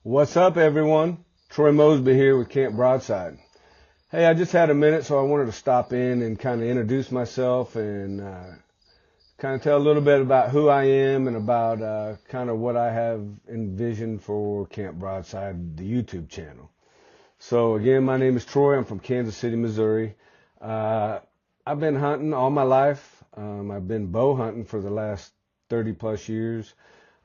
What's up, everyone? Troy Mosby here with Camp Broadside. Hey, I just had a minute, so I wanted to stop in and kind of introduce myself and kind of tell a little bit about who I am and about kind of what I have envisioned for Camp Broadside, the YouTube channel. So again, my name is Troy. I'm from Kansas City, Missouri. I've been hunting all my life. I've been bow hunting for the last 30 plus years.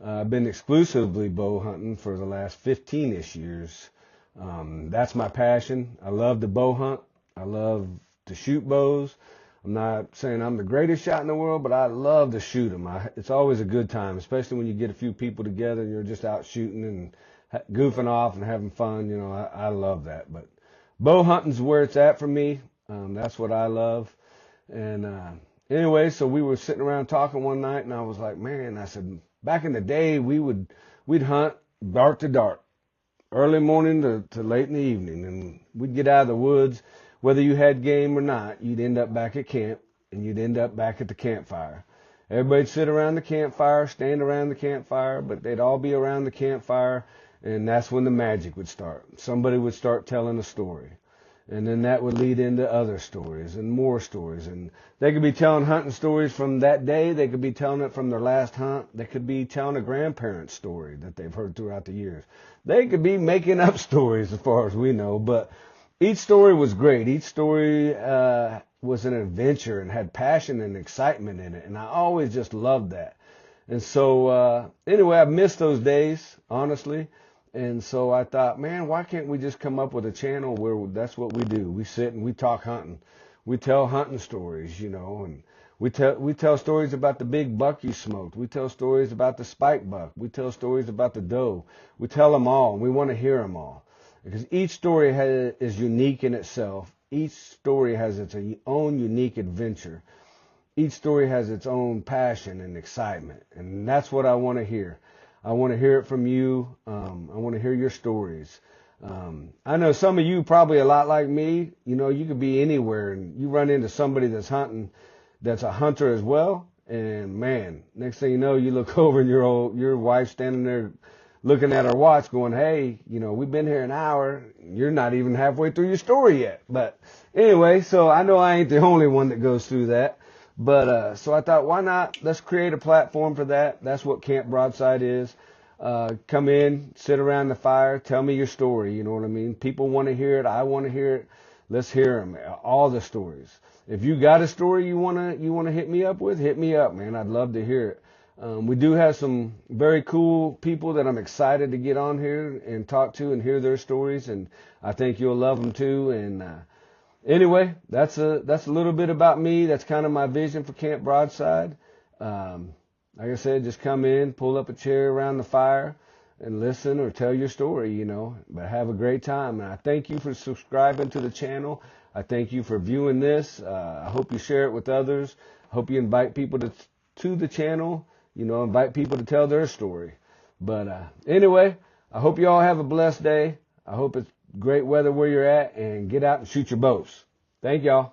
I've been exclusively bow hunting for the last 15-ish years. That's my passion. I love to bow hunt. I love to shoot bows. I'm not saying I'm the greatest shot in the world, but I love to shoot them. It's always a good time, especially when you get a few people together and you're just out shooting and goofing off and having fun. You know, I love that. But bow hunting's where it's at for me. That's what I love. And anyway, so we were sitting around talking one night, and I was like, man, I said, back in the day, we'd hunt dark to dark, early morning to late in the evening, and we'd get out of the woods. Whether you had game or not, you'd end up back at camp, and you'd end up back at the campfire. Everybody'd sit around the campfire, stand around the campfire, but they'd all be around the campfire, and that's when the magic would start. Somebody would start telling a story. And then that would lead into other stories and more stories. And they could be telling hunting stories from that day. They could be telling it from their last hunt. They could be telling a grandparent's story that they've heard throughout the years. They could be making up stories as far as we know. But each story was great. Each story was an adventure and had passion and excitement in it. And I always just loved that. And so anyway, I missed those days, honestly. And so I thought, man, why can't we just come up with a channel where that's what we do? We sit and we talk hunting. We tell hunting stories, you know, and we tell stories about the big buck you smoked. We tell stories about the spike buck. We tell stories about the doe. We tell them all, and we want to hear them all. Because each story is unique in itself. Each story has its own unique adventure. Each story has its own passion and excitement. And that's what I want to hear. I want to hear it from you. I want to hear your stories. I know some of you probably a lot like me. You know, you could be anywhere and you run into somebody that's hunting, that's a hunter as well. And man, next thing you know, you look over and your wife's standing there looking at her watch going, hey, you know, we've been here an hour. You're not even halfway through your story yet. But anyway, so I know I ain't the only one that goes through that. But so I thought, why not? Let's create a platform for that. That's what Camp Broadside is. Come in, sit around the fire, tell me your story. You know what I mean? People want to hear it. I want to hear it. Let's hear them. All the stories. If you got a story you wanna hit me up with, hit me up, man. I'd love to hear it. We do have some very cool people that I'm excited to get on here and talk to and hear their stories, and I think you'll love them too. And anyway, that's a little bit about me. That's kind of my vision for Camp Broadside. Like I said, just come in, pull up a chair around the fire, and listen or tell your story, you know. But have a great time. And I thank you for subscribing to the channel. I thank you for viewing this. I hope you share it with others. I hope you invite people to the channel. You know, invite people to tell their story. But anyway, I hope you all have a blessed day. I hope it's great weather where you're at, and get out and shoot your bows. Thank y'all.